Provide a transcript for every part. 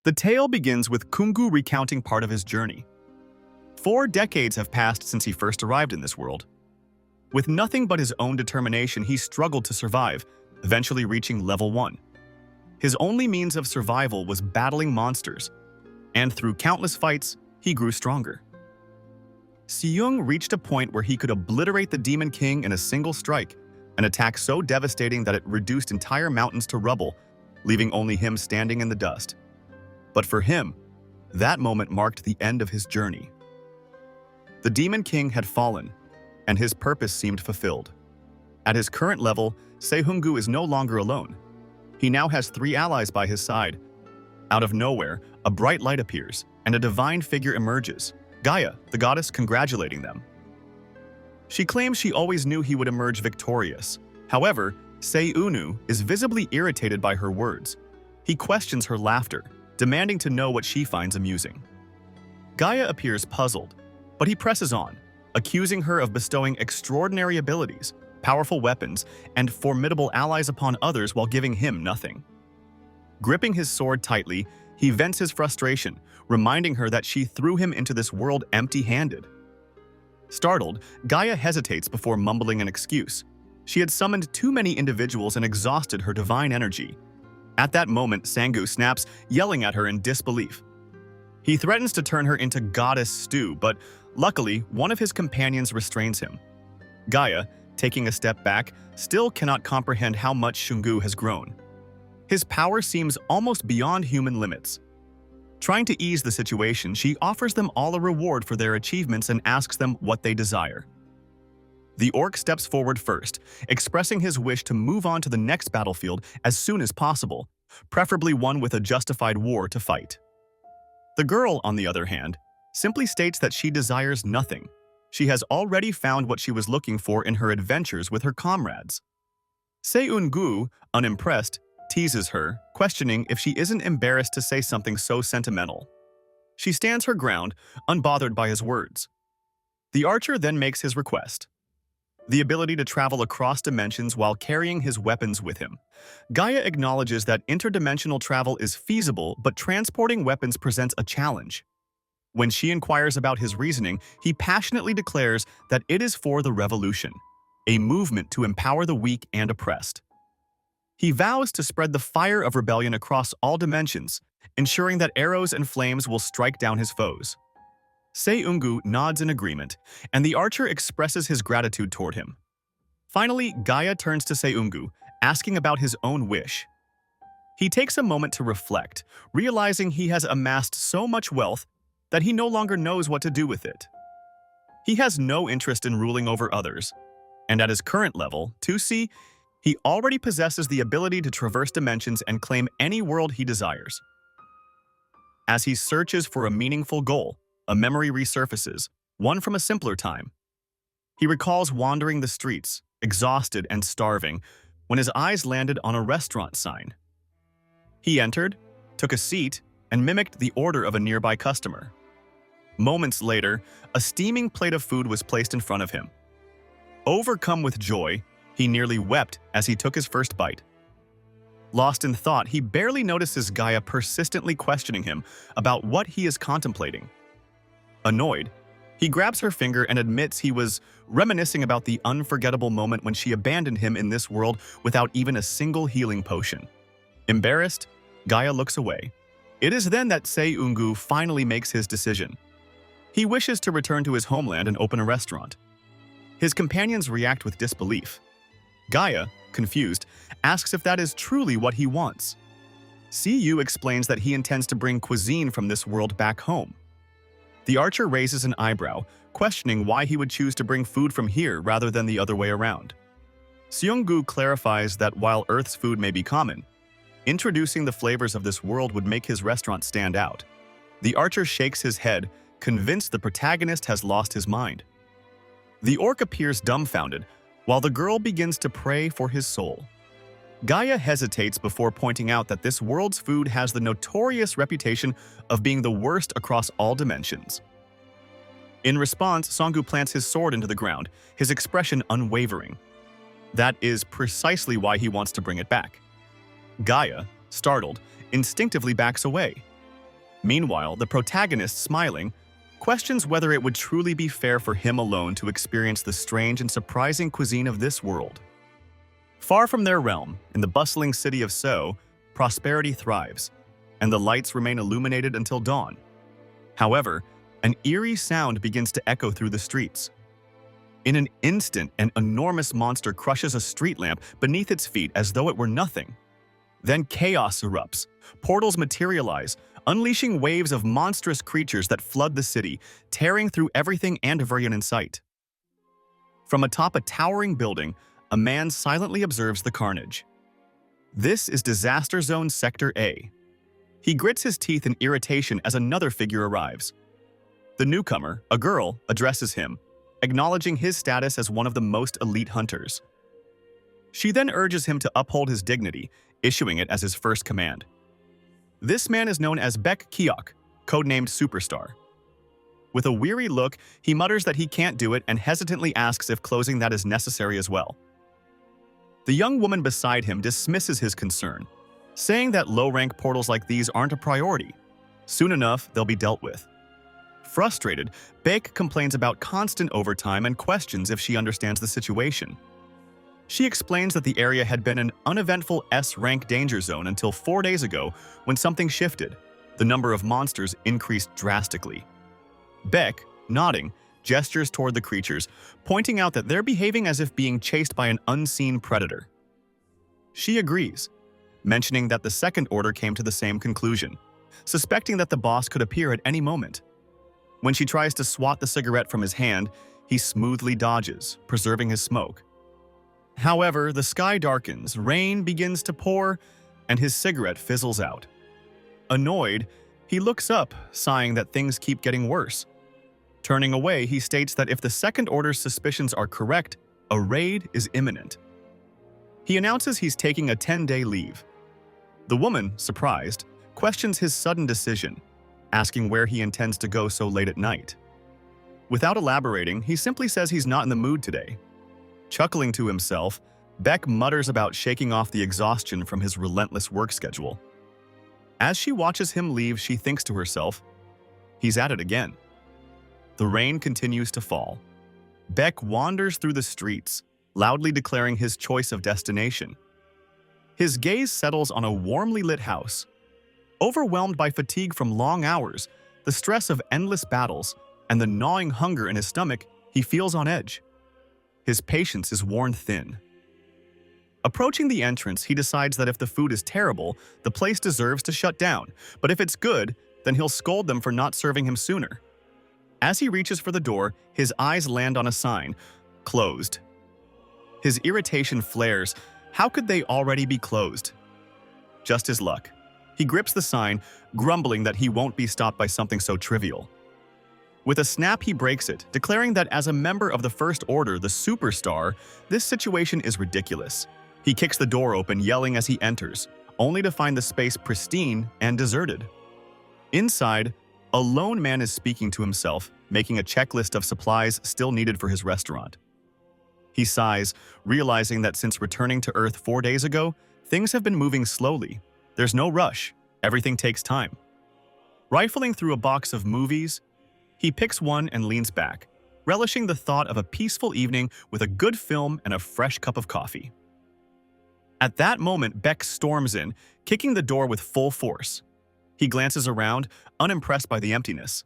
The tale begins with Kungu recounting part of his journey. 4 decades have passed since he first arrived in this world. With nothing but his own determination, he struggled to survive, eventually reaching level 1. His only means of survival was battling monsters, and through countless fights, he grew stronger. Seung reached a point where he could obliterate the Demon King in a single strike, an attack so devastating that it reduced entire mountains to rubble, leaving only him standing in the dust. But for him, that moment marked the end of his journey. The Demon King had fallen, and his purpose seemed fulfilled. At his current level, Sehungu is no longer alone. He now has 3 allies by his side. Out of nowhere, a bright light appears, and a divine figure emerges, Gaia, the goddess, congratulating them. She claims she always knew he would emerge victorious. However, Seunu is visibly irritated by her words. He questions her laughter, demanding to know what she finds amusing. Gaia appears puzzled, but he presses on, accusing her of bestowing extraordinary abilities, powerful weapons, and formidable allies upon others while giving him nothing. Gripping his sword tightly, he vents his frustration, reminding her that she threw him into this world empty-handed. Startled, Gaia hesitates before mumbling an excuse. She had summoned too many individuals and exhausted her divine energy. At that moment, Sangu snaps, yelling at her in disbelief. He threatens to turn her into goddess stew, but luckily, one of his companions restrains him. Gaia, taking a step back, still cannot comprehend how much Shungu has grown. His power seems almost beyond human limits. Trying to ease the situation, she offers them all a reward for their achievements and asks them what they desire. The orc steps forward first, expressing his wish to move on to the next battlefield as soon as possible, preferably one with a justified war to fight. The girl, on the other hand, simply states that she desires nothing. She has already found what she was looking for in her adventures with her comrades. Seung-gu, unimpressed, teases her, questioning if she isn't embarrassed to say something so sentimental. She stands her ground, unbothered by his words. The archer then makes his request: the ability to travel across dimensions while carrying his weapons with him. Gaia acknowledges that interdimensional travel is feasible, but transporting weapons presents a challenge. When she inquires about his reasoning, he passionately declares that it is for the revolution, a movement to empower the weak and oppressed. He vows to spread the fire of rebellion across all dimensions, ensuring that arrows and flames will strike down his foes. Seung-gu nods in agreement, and the archer expresses his gratitude toward him. Finally, Gaia turns to Seung-gu, asking about his own wish. He takes a moment to reflect, realizing he has amassed so much wealth that he no longer knows what to do with it. He has no interest in ruling over others, and at his current level, 2C, he already possesses the ability to traverse dimensions and claim any world he desires. As he searches for a meaningful goal, a memory resurfaces, one from a simpler time. He recalls wandering the streets, exhausted and starving, when his eyes landed on a restaurant sign. He entered, took a seat, and mimicked the order of a nearby customer. Moments later, a steaming plate of food was placed in front of him. Overcome with joy, he nearly wept as he took his first bite. Lost in thought, he barely notices Gaia persistently questioning him about what he is contemplating. Annoyed, he grabs her finger and admits he was reminiscing about the unforgettable moment when she abandoned him in this world without even a single healing potion. Embarrassed, Gaia looks away. It is then that Seung-gu finally makes his decision. He wishes to return to his homeland and open a restaurant. His companions react with disbelief. Gaia, confused, asks if that is truly what he wants. Siyu explains that he intends to bring cuisine from this world back home. The archer raises an eyebrow, questioning why he would choose to bring food from here rather than the other way around. Seung-gu clarifies that while Earth's food may be common, introducing the flavors of this world would make his restaurant stand out. The archer shakes his head, convinced the protagonist has lost his mind. The orc appears dumbfounded, while the girl begins to pray for his soul. Gaia hesitates before pointing out that this world's food has the notorious reputation of being the worst across all dimensions. In response, Seung-gu plants his sword into the ground, his expression unwavering. That is precisely why he wants to bring it back. Gaia, startled, instinctively backs away. Meanwhile, the protagonist, smiling, questions whether it would truly be fair for him alone to experience the strange and surprising cuisine of this world. Far from their realm, in the bustling city of Seoul, prosperity thrives, and the lights remain illuminated until dawn. However, an eerie sound begins to echo through the streets. In an instant, an enormous monster crushes a street lamp beneath its feet as though it were nothing. Then chaos erupts. Portals materialize, unleashing waves of monstrous creatures that flood the city, tearing through everything and everyone in sight. From atop a towering building, a man silently observes the carnage. This is Disaster Zone Sector A. He grits his teeth in irritation as another figure arrives. The newcomer, a girl, addresses him, acknowledging his status as one of the most elite hunters. She then urges him to uphold his dignity, issuing it as his first command. This man is known as Baek Kyok, codenamed Superstar. With a weary look, he mutters that he can't do it and hesitantly asks if closing that is necessary as well. The young woman beside him dismisses his concern, saying that low-rank portals like these aren't a priority. Soon enough, they'll be dealt with. Frustrated, Baek complains about constant overtime and questions if she understands the situation. She explains that the area had been an uneventful S-rank danger zone until 4 days ago when something shifted. The number of monsters increased drastically. Baek, nodding, gestures toward the creatures, pointing out that they're behaving as if being chased by an unseen predator. She agrees, mentioning that the second order came to the same conclusion, suspecting that the boss could appear at any moment. When she tries to swat the cigarette from his hand, he smoothly dodges, preserving his smoke. However, the sky darkens, rain begins to pour, and his cigarette fizzles out. Annoyed, he looks up, sighing that things keep getting worse. Turning away, he states that if the second order's suspicions are correct, a raid is imminent. He announces he's taking a 10-day leave. The woman, surprised, questions his sudden decision, asking where he intends to go so late at night. Without elaborating, he simply says he's not in the mood today. Chuckling to himself, Baek mutters about shaking off the exhaustion from his relentless work schedule. As she watches him leave, she thinks to herself, he's at it again. The rain continues to fall. Baek wanders through the streets, loudly declaring his choice of destination. His gaze settles on a warmly lit house. Overwhelmed by fatigue from long hours, the stress of endless battles, and the gnawing hunger in his stomach, he feels on edge. His patience is worn thin. Approaching the entrance, he decides that if the food is terrible, the place deserves to shut down, but if it's good, then he'll scold them for not serving him sooner. As he reaches for the door, his eyes land on a sign, closed. His irritation flares. How could they already be closed? Just his luck. He grips the sign, grumbling that he won't be stopped by something so trivial. With a snap, he breaks it, declaring that as a member of the First Order, the Superstar, this situation is ridiculous. He kicks the door open, yelling as he enters, only to find the space pristine and deserted. Inside, a lone man is speaking to himself, making a checklist of supplies still needed for his restaurant. He sighs, realizing that since returning to Earth 4 days ago, things have been moving slowly. There's no rush. Everything takes time. Rifling through a box of movies, he picks one and leans back, relishing the thought of a peaceful evening with a good film and a fresh cup of coffee. At that moment, Baek storms in, kicking the door with full force. He glances around, unimpressed by the emptiness.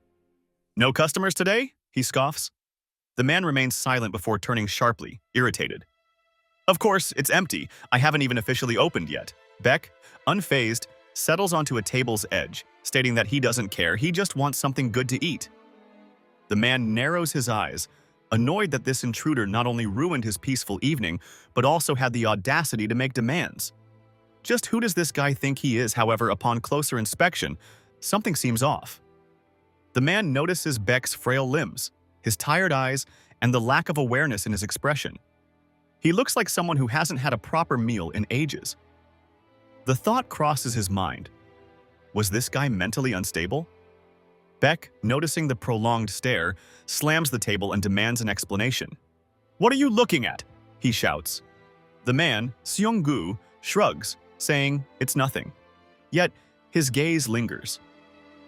"No customers today?" he scoffs. The man remains silent before turning sharply, irritated. "Of course, it's empty. I haven't even officially opened yet." Baek, unfazed, settles onto a table's edge, stating that he doesn't care, he just wants something good to eat. The man narrows his eyes, annoyed that this intruder not only ruined his peaceful evening, but also had the audacity to make demands. Just who does this guy think he is? However, upon closer inspection, something seems off. The man notices Baek's frail limbs, his tired eyes, and the lack of awareness in his expression. He looks like someone who hasn't had a proper meal in ages. The thought crosses his mind. Was this guy mentally unstable? Baek, noticing the prolonged stare, slams the table and demands an explanation. "What are you looking at?" he shouts. The man, Seong-gu, shrugs, saying it's nothing. Yet, his gaze lingers.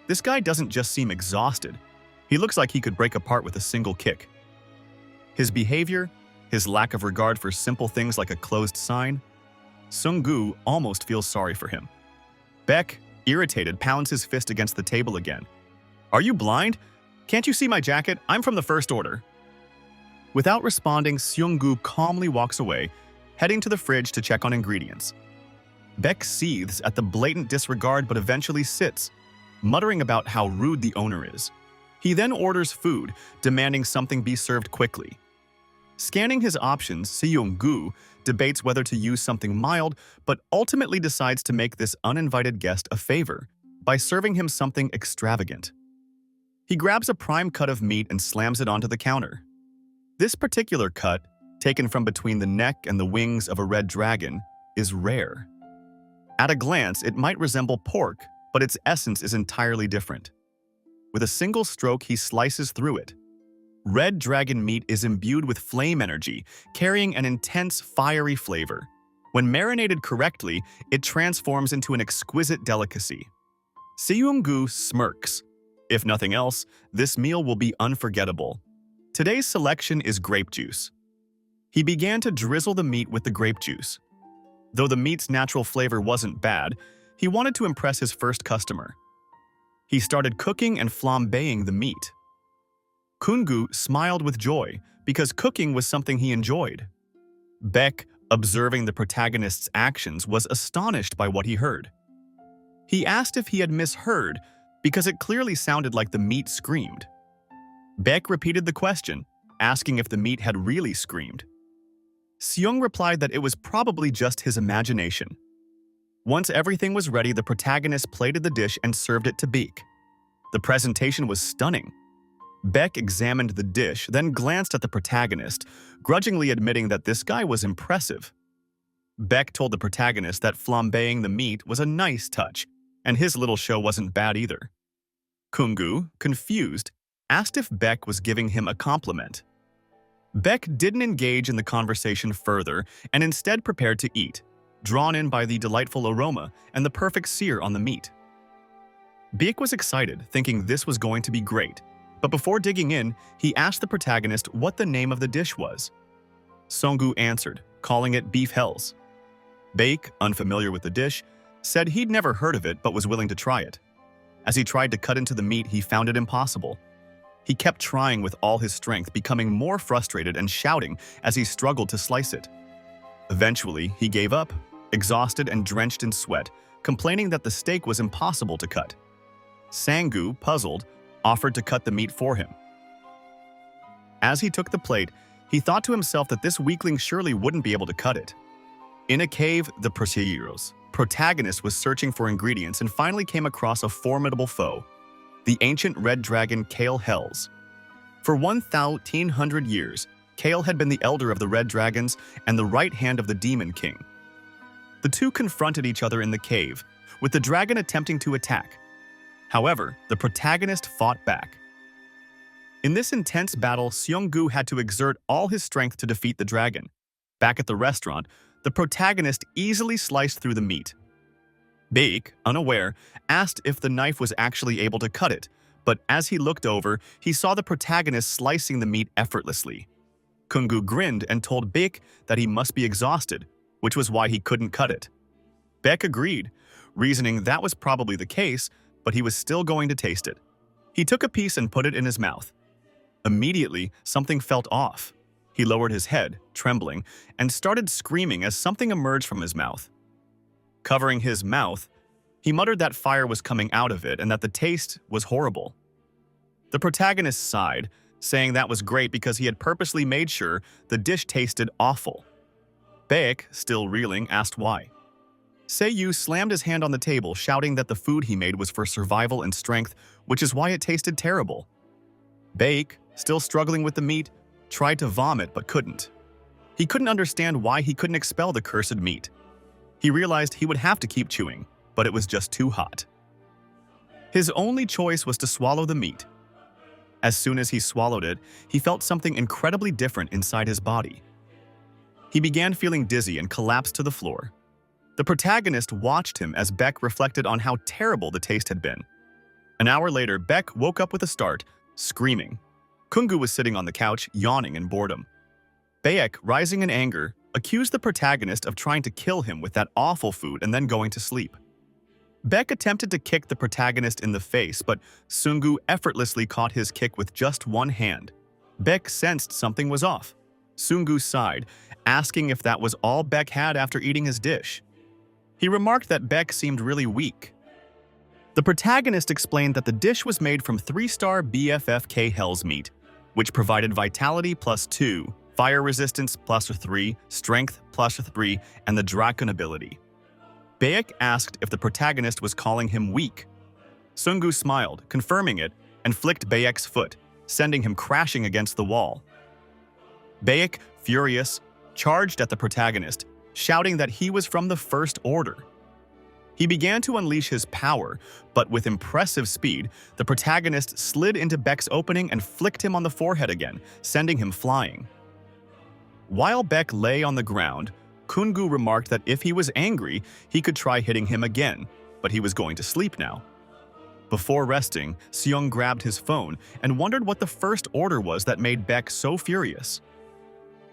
This guy doesn't just seem exhausted. He looks like he could break apart with a single kick. His behavior, his lack of regard for simple things like a closed sign, Sung-gu almost feels sorry for him. Baek, irritated, pounds his fist against the table again. "Are you blind? Can't you see my jacket? I'm from the First Order." Without responding, Sung-gu calmly walks away, heading to the fridge to check on ingredients. Baek seethes at the blatant disregard but eventually sits, muttering about how rude the owner is. He then orders food, demanding something be served quickly. Scanning his options, Seung-gu debates whether to use something mild, but ultimately decides to make this uninvited guest a favor by serving him something extravagant. He grabs a prime cut of meat and slams it onto the counter. This particular cut, taken from between the neck and the wings of a red dragon, is rare. At a glance, it might resemble pork, but its essence is entirely different. With a single stroke, he slices through it. Red dragon meat is imbued with flame energy, carrying an intense, fiery flavor. When marinated correctly, it transforms into an exquisite delicacy. Seung-gu smirks. If nothing else, this meal will be unforgettable. Today's selection is grape juice. He began to drizzle the meat with the grape juice. Though the meat's natural flavor wasn't bad, he wanted to impress his first customer. He started cooking and flambeing the meat. Kungu smiled with joy because cooking was something he enjoyed. Baek, observing the protagonist's actions, was astonished by what he heard. He asked if he had misheard because it clearly sounded like the meat screamed. Baek repeated the question, asking if the meat had really screamed. Seung replied that it was probably just his imagination. Once everything was ready, the protagonist plated the dish and served it to Baek. The presentation was stunning. Baek examined the dish, then glanced at the protagonist, grudgingly admitting that this guy was impressive. Baek told the protagonist that flambeing the meat was a nice touch, and his little show wasn't bad either. Kungu, confused, asked if Baek was giving him a compliment. Baek didn't engage in the conversation further and instead prepared to eat, drawn in by the delightful aroma and the perfect sear on the meat. Baek was excited, thinking this was going to be great, but before digging in, he asked the protagonist what the name of the dish was. Sung-gu answered, calling it beef hells. Baek, unfamiliar with the dish, said he'd never heard of it but was willing to try it. As he tried to cut into the meat, he found it impossible. He kept trying with all his strength, becoming more frustrated and shouting as he struggled to slice it. Eventually, he gave up, exhausted and drenched in sweat, complaining that the steak was impossible to cut. Sang-gu, puzzled, offered to cut the meat for him. As he took the plate, he thought to himself that this weakling surely wouldn't be able to cut it. In a cave, the protagonist was searching for ingredients and finally came across a formidable foe, the ancient red dragon Kale Hells. For 1,300 years, Kale had been the elder of the red dragons and the right hand of the demon king. The two confronted each other in the cave, with the dragon attempting to attack. However, the protagonist fought back. In this intense battle, Seung-gu had to exert all his strength to defeat the dragon. Back at the restaurant, the protagonist easily sliced through the meat. Baek, unaware, asked if the knife was actually able to cut it, but as he looked over, he saw the protagonist slicing the meat effortlessly. Kungu grinned and told Baek that he must be exhausted, which was why he couldn't cut it. Baek agreed, reasoning that was probably the case, but he was still going to taste it. He took a piece and put it in his mouth. Immediately, something felt off. He lowered his head, trembling, and started screaming as something emerged from his mouth. Covering his mouth, he muttered that fire was coming out of it and that the taste was horrible. The protagonist sighed, saying that was great because he had purposely made sure the dish tasted awful. Baek, still reeling, asked why. Seiyu slammed his hand on the table, shouting that the food he made was for survival and strength, which is why it tasted terrible. Baek, still struggling with the meat, tried to vomit but couldn't. He couldn't understand why he couldn't expel the cursed meat. He realized he would have to keep chewing, but it was just too hot. His only choice was to swallow the meat. As soon as he swallowed it, he felt something incredibly different inside his body. He began feeling dizzy and collapsed to the floor. The protagonist watched him as Baek reflected on how terrible the taste had been. An hour later, Beck woke up with a start, screaming. Kungu was sitting on the couch, yawning in boredom. Bayek, rising in anger, accused the protagonist of trying to kill him with that awful food and then going to sleep. Beck attempted to kick the protagonist in the face, but Sungu effortlessly caught his kick with just one hand. Beck sensed something was off. Sungu sighed, asking if that was all Beck had after eating his dish. He remarked that Beck seemed really weak. The protagonist explained that the dish was made from 3-star BFFK Hell's Meat, which provided vitality +2, fire resistance +3, strength +3, and the Draken ability. Bayek asked if the protagonist was calling him weak. Sungu smiled, confirming it, and flicked Bayek's foot, sending him crashing against the wall. Bayek, furious, charged at the protagonist, shouting that he was from the First Order. He began to unleash his power, but with impressive speed, the protagonist slid into Beck's opening and flicked him on the forehead again, sending him flying. While Beck lay on the ground, Kungu remarked that if he was angry, he could try hitting him again, but he was going to sleep now. Before resting, Seong grabbed his phone and wondered what the First Order was that made Beck so furious.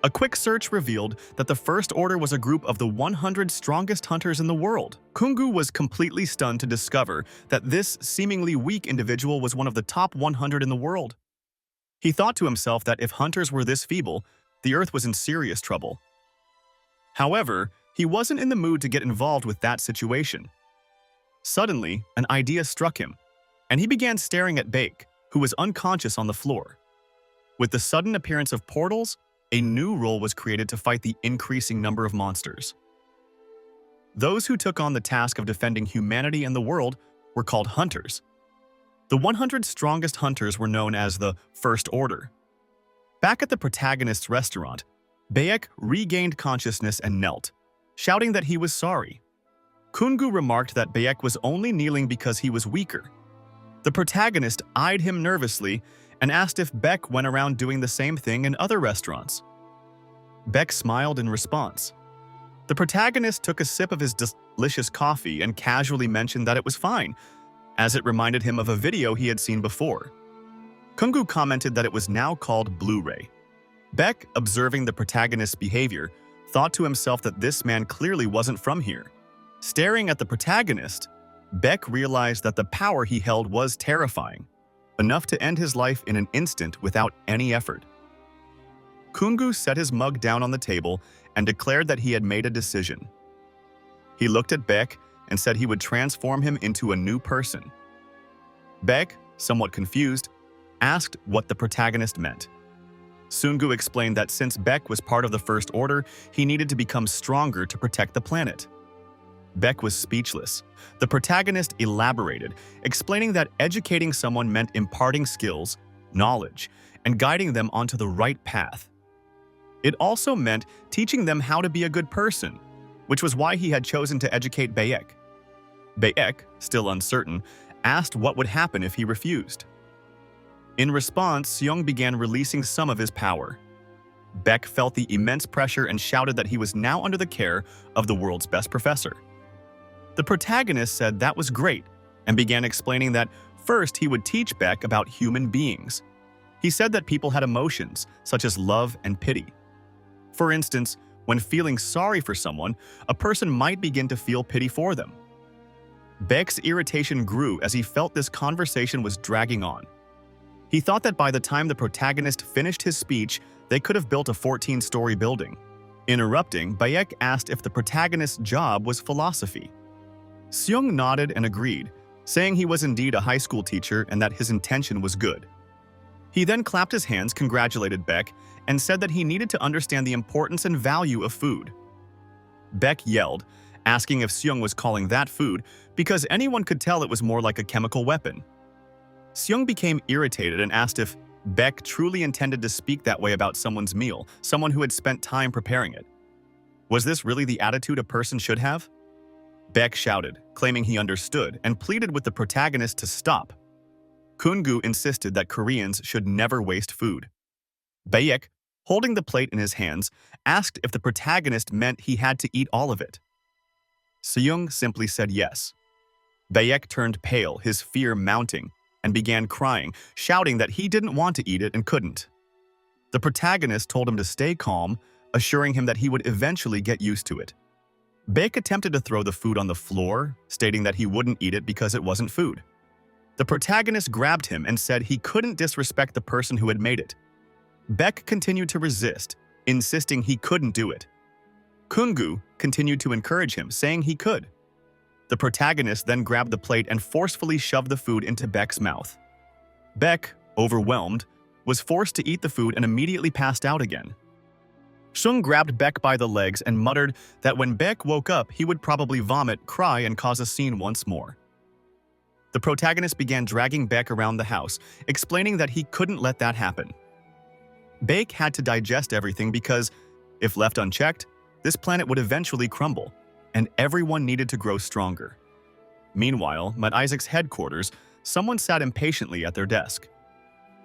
A quick search revealed that the First Order was a group of the 100 strongest hunters in the world. Kungu was completely stunned to discover that this seemingly weak individual was one of the top 100 in the world. He thought to himself that if hunters were this feeble, the Earth was in serious trouble. However, he wasn't in the mood to get involved with that situation. Suddenly, an idea struck him, and he began staring at Baek, who was unconscious on the floor. With the sudden appearance of portals, a new role was created to fight the increasing number of monsters. Those who took on the task of defending humanity and the world were called hunters. The 100 strongest hunters were known as the First Order. Back at the protagonist's restaurant, Bayek regained consciousness and knelt, shouting that he was sorry. Kungu remarked that Bayek was only kneeling because he was weaker. The protagonist eyed him nervously and asked if Beck went around doing the same thing in other restaurants. Beck smiled in response. The protagonist took a sip of his delicious coffee and casually mentioned that it was fine, as it reminded him of a video he had seen before. Kungu commented that it was now called Blu-ray. Beck, observing the protagonist's behavior, thought to himself that this man clearly wasn't from here. Staring at the protagonist, Beck realized that the power he held was terrifying, enough to end his life in an instant without any effort. Kungu set his mug down on the table and declared that he had made a decision. He looked at Beck and said he would transform him into a new person. Beck, somewhat confused, asked what the protagonist meant. Sungu explained that since Beck was part of the First Order, he needed to become stronger to protect the planet. Beck was speechless. The protagonist elaborated, explaining that educating someone meant imparting skills, knowledge, and guiding them onto the right path. It also meant teaching them how to be a good person, which was why he had chosen to educate Bayek. Bayek, still uncertain, asked what would happen if he refused. In response, Seong began releasing some of his power. Beck felt the immense pressure and shouted that he was now under the care of the world's best professor. The protagonist said that was great and began explaining that first he would teach Beck about human beings. He said that people had emotions, such as love and pity. For instance, when feeling sorry for someone, a person might begin to feel pity for them. Beck's irritation grew as he felt this conversation was dragging on. He thought that by the time the protagonist finished his speech, they could have built a 14-story building. Interrupting, Bayek asked if the protagonist's job was philosophy. Seong nodded and agreed, saying he was indeed a high school teacher and that his intention was good. He then clapped his hands, congratulated Beck, and said that he needed to understand the importance and value of food. Beck yelled, asking if Seong was calling that food because anyone could tell it was more like a chemical weapon. Seong became irritated and asked if Beck truly intended to speak that way about someone's meal, someone who had spent time preparing it. Was this really the attitude a person should have? Beck shouted, claiming he understood, and pleaded with the protagonist to stop. Kungu insisted that Koreans should never waste food. Bayek, holding the plate in his hands, asked if the protagonist meant he had to eat all of it. Seong simply said yes. Bayek turned pale, his fear mounting, and began crying, shouting that he didn't want to eat it and couldn't. The protagonist told him to stay calm, assuring him that he would eventually get used to it. Bayek attempted to throw the food on the floor, stating that he wouldn't eat it because it wasn't food. The protagonist grabbed him and said he couldn't disrespect the person who had made it. Bayek continued to resist, insisting he couldn't do it. Kungu continued to encourage him, saying he could. The protagonist then grabbed the plate and forcefully shoved the food into Bayek's mouth. Bayek, overwhelmed, was forced to eat the food and immediately passed out again. Shung grabbed Bayek by the legs and muttered that when Bayek woke up, he would probably vomit, cry, and cause a scene once more. The protagonist began dragging Bayek around the house, explaining that he couldn't let that happen. Bayek had to digest everything because, if left unchecked, this planet would eventually crumble, and everyone needed to grow stronger. Meanwhile, at Isaac's headquarters, someone sat impatiently at their desk.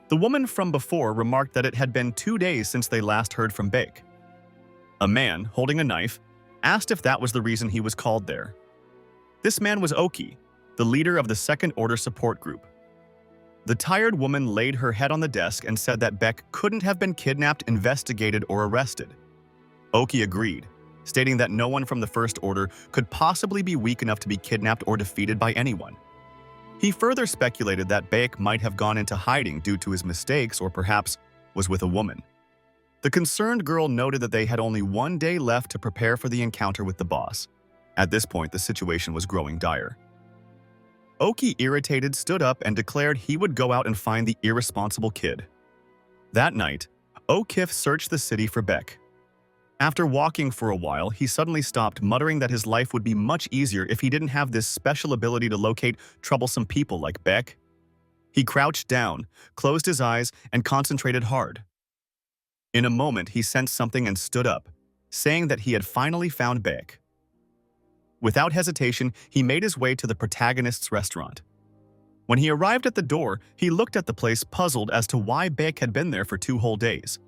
The woman from before remarked that it had been 2 days since they last heard from Bayek. A man, holding a knife, asked if that was the reason he was called there. This man was Oki, the leader of the Second Order Support Group. The tired woman laid her head on the desk and said that Bayek couldn't have been kidnapped, investigated, or arrested. Oki agreed, stating that no one from the First Order could possibly be weak enough to be kidnapped or defeated by anyone. He further speculated that Bayek might have gone into hiding due to his mistakes or perhaps was with a woman. The concerned girl noted that they had only 1 day left to prepare for the encounter with the boss. At this point, the situation was growing dire. Oki, irritated, stood up and declared he would go out and find the irresponsible kid. That night, O'Kif searched the city for Bayek. After walking for a while, he suddenly stopped, muttering that his life would be much easier if he didn't have this special ability to locate troublesome people like Bayek. He crouched down, closed his eyes, and concentrated hard. In a moment, he sensed something and stood up, saying that he had finally found Bayek. Without hesitation, he made his way to the protagonist's restaurant. When he arrived at the door, he looked at the place, puzzled as to why Bayek had been there for 2 whole days.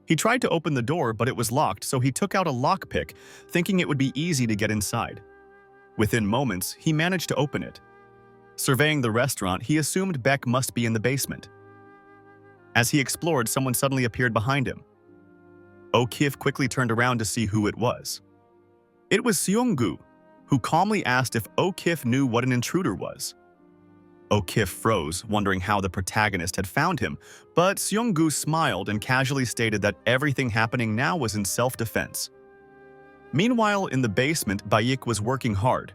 He tried to open the door, but it was locked, so he took out a lockpick, thinking it would be easy to get inside. Within moments, he managed to open it. Surveying the restaurant, he assumed Bayek must be in the basement. As he explored, someone suddenly appeared behind him. O'Kif quickly turned around to see who it was. It was Seonggu, who calmly asked if O'Kif knew what an intruder was. O'Kif froze, wondering how the protagonist had found him, but Seonggu smiled and casually stated that everything happening now was in self-defense. Meanwhile, in the basement, Bayek was working hard.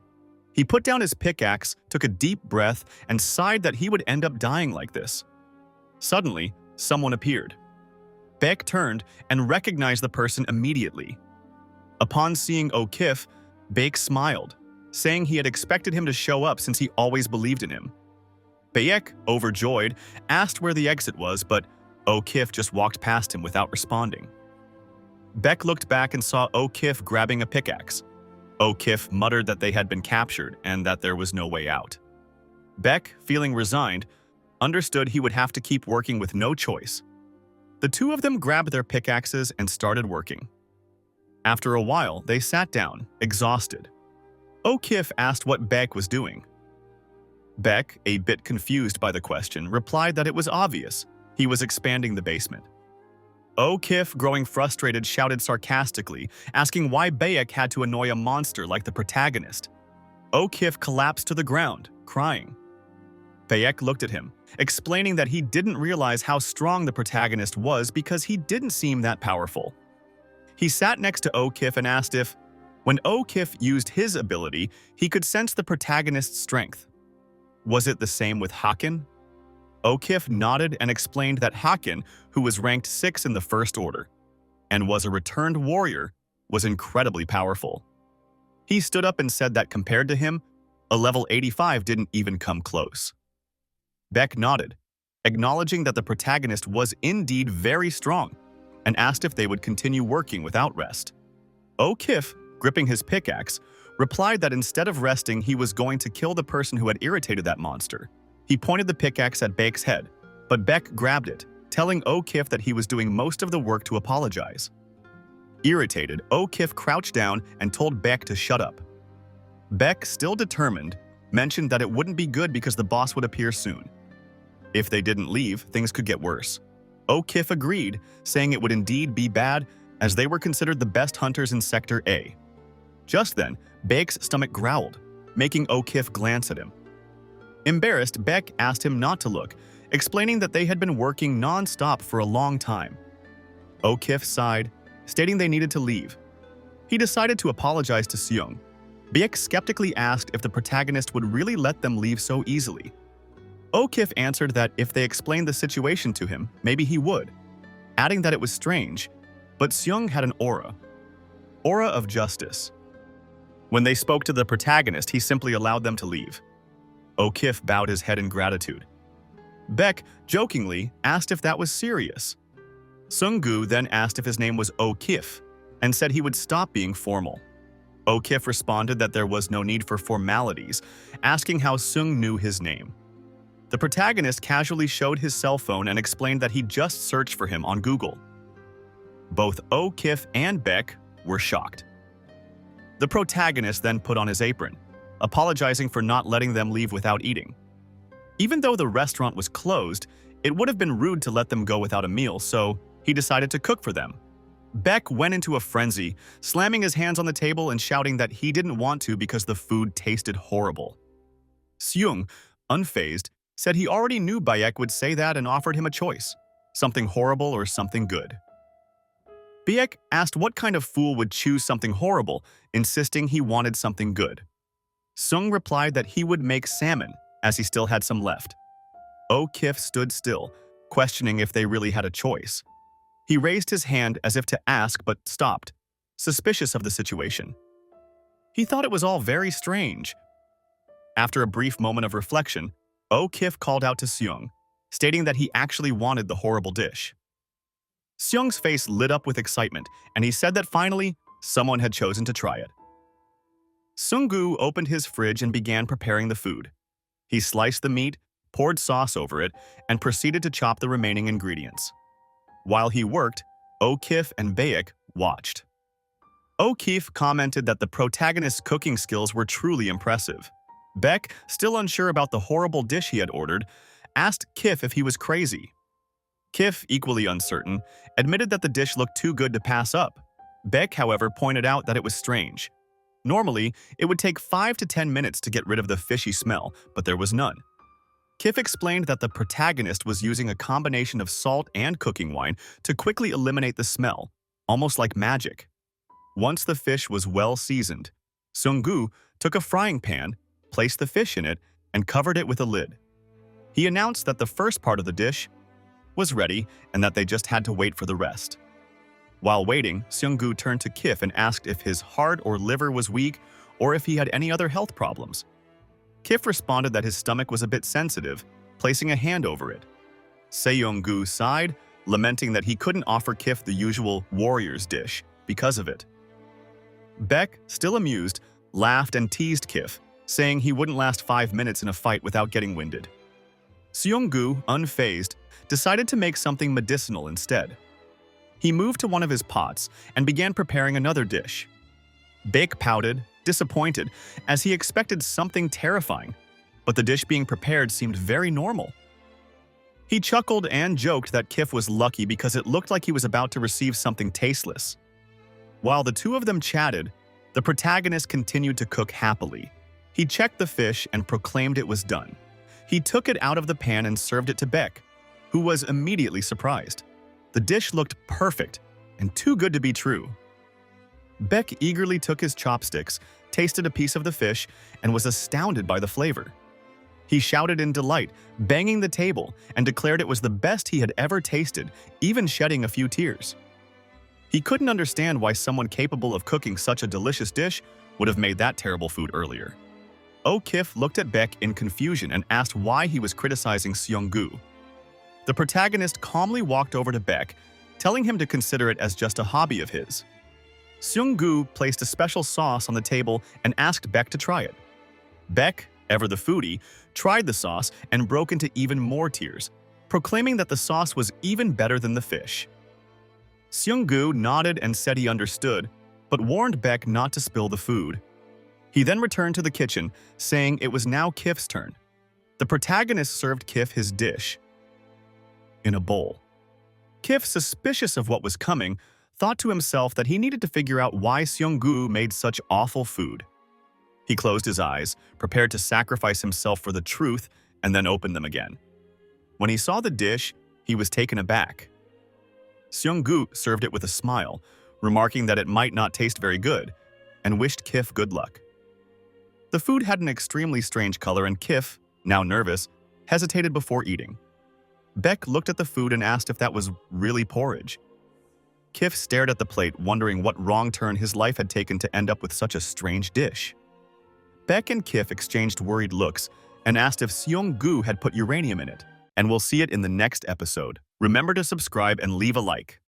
He put down his pickaxe, took a deep breath, and sighed that he would end up dying like this. Suddenly, someone appeared. Bayek turned and recognized the person immediately. Upon seeing O'Kif, Bayek smiled, saying he had expected him to show up since he always believed in him. Bayek, overjoyed, asked where the exit was, but O'Kif just walked past him without responding. Bayek looked back and saw O'Kif grabbing a pickaxe. O'Kif muttered that they had been captured and that there was no way out. Bayek, feeling resigned, understood he would have to keep working with no choice. The two of them grabbed their pickaxes and started working. After a while, they sat down, exhausted. O'Kif asked what Bayek was doing. Bayek, a bit confused by the question, replied that it was obvious. He was expanding the basement. O'Kif, growing frustrated, shouted sarcastically, asking why Bayek had to annoy a monster like the protagonist. O'Kif collapsed to the ground, crying. Bayek looked at him, explaining that he didn't realize how strong the protagonist was because he didn't seem that powerful. He sat next to O'Kif and asked if, when O'Kif used his ability, he could sense the protagonist's strength. Was it the same with Haken? O'Kif nodded and explained that Haken, who was ranked 6 in the First Order, and was a returned warrior, was incredibly powerful. He stood up and said that compared to him, a level 85 didn't even come close. Bayek nodded, acknowledging that the protagonist was indeed very strong, and asked if they would continue working without rest. O'Kif, gripping his pickaxe, replied that instead of resting, he was going to kill the person who had irritated that monster. He pointed the pickaxe at Bayek's head, but Bayek grabbed it, telling O'Kif that he was doing most of the work to apologize. Irritated, O'Kif crouched down and told Bayek to shut up. Bayek, still determined, mentioned that it wouldn't be good because the boss would appear soon. If they didn't leave, things could get worse. O'Kif agreed, saying it would indeed be bad, as they were considered the best hunters in Sector A. Just then, Baek's stomach growled, making O'Kif glance at him. Embarrassed, Baek asked him not to look, explaining that they had been working non-stop for a long time. O'Kif sighed, stating they needed to leave. He decided to apologize to Seung. Baek skeptically asked if the protagonist would really let them leave so easily. O'Kif answered that if they explained the situation to him, maybe he would, adding that it was strange, but Seung had an aura of justice. When they spoke to the protagonist, he simply allowed them to leave. O'Kif bowed his head in gratitude. Baek, jokingly, asked if that was serious. Seung-gu then asked if his name was O'Kif, and said he would stop being formal. O'Kif responded that there was no need for formalities, asking how Seung knew his name. The protagonist casually showed his cell phone and explained that he just searched for him on Google. Both O'Kif and Baek were shocked. The protagonist then put on his apron, apologizing for not letting them leave without eating. Even though the restaurant was closed, it would have been rude to let them go without a meal, so he decided to cook for them. Baek went into a frenzy, slamming his hands on the table and shouting that he didn't want to because the food tasted horrible. Seung, unfazed, said he already knew Baek would say that and offered him a choice, something horrible or something good. Baek asked what kind of fool would choose something horrible, insisting he wanted something good. Seung replied that he would make salmon, as he still had some left. O'Kif stood still, questioning if they really had a choice. He raised his hand as if to ask but stopped, suspicious of the situation. He thought it was all very strange. After a brief moment of reflection, O'Kif called out to Seung, stating that he actually wanted the horrible dish. Seung's face lit up with excitement, and he said that finally, someone had chosen to try it. Seung-gu opened his fridge and began preparing the food. He sliced the meat, poured sauce over it, and proceeded to chop the remaining ingredients. While he worked, O'Kif and Baek watched. O'Kif commented that the protagonist's cooking skills were truly impressive. Baek, still unsure about the horrible dish he had ordered, asked Kif if he was crazy. Kif, equally uncertain, admitted that the dish looked too good to pass up. Baek, however, pointed out that it was strange. Normally, it would take 5 to 10 minutes to get rid of the fishy smell, but there was none. Kif explained that the protagonist was using a combination of salt and cooking wine to quickly eliminate the smell, almost like magic. Once the fish was well seasoned, Seung-gu took a frying pan, placed the fish in it, and covered it with a lid. He announced that the first part of the dish was ready and that they just had to wait for the rest. While waiting, Seung-gu turned to Kif and asked if his heart or liver was weak or if he had any other health problems. Kif responded that his stomach was a bit sensitive, placing a hand over it. Seung-gu sighed, lamenting that he couldn't offer Kif the usual warrior's dish because of it. Baek, still amused, laughed and teased Kif, saying he wouldn't last 5 minutes in a fight without getting winded. Seung-gu, unfazed, decided to make something medicinal instead. He moved to one of his pots and began preparing another dish. Baek pouted, disappointed, as he expected something terrifying, but the dish being prepared seemed very normal. He chuckled and joked that Kif was lucky because it looked like he was about to receive something tasteless. While the two of them chatted, the protagonist continued to cook happily. He checked the fish and proclaimed it was done. He took it out of the pan and served it to Baek, who was immediately surprised. The dish looked perfect and too good to be true. Baek eagerly took his chopsticks, tasted a piece of the fish, and was astounded by the flavor. He shouted in delight, banging the table, and declared it was the best he had ever tasted, even shedding a few tears. He couldn't understand why someone capable of cooking such a delicious dish would have made that terrible food earlier. O'Kif looked at Baek in confusion and asked why he was criticizing Seung-gu. The protagonist calmly walked over to Baek, telling him to consider it as just a hobby of his. Seung-gu placed a special sauce on the table and asked Baek to try it. Baek, ever the foodie, tried the sauce and broke into even more tears, proclaiming that the sauce was even better than the fish. Seung-gu nodded and said he understood, but warned Baek not to spill the food. He then returned to the kitchen, saying it was now Kif's turn. The protagonist served Kif his dish in a bowl. Kif, suspicious of what was coming, thought to himself that he needed to figure out why Seong-gu made such awful food. He closed his eyes, prepared to sacrifice himself for the truth, and then opened them again. When he saw the dish, he was taken aback. Seong-gu served it with a smile, remarking that it might not taste very good, and wished Kif good luck. The food had an extremely strange color, and Kif, now nervous, hesitated before eating. Beck looked at the food and asked if that was really porridge. Kif stared at the plate, wondering what wrong turn his life had taken to end up with such a strange dish. Beck and Kif exchanged worried looks and asked if Seong-gu had put uranium in it, and we'll see it in the next episode. Remember to subscribe and leave a like.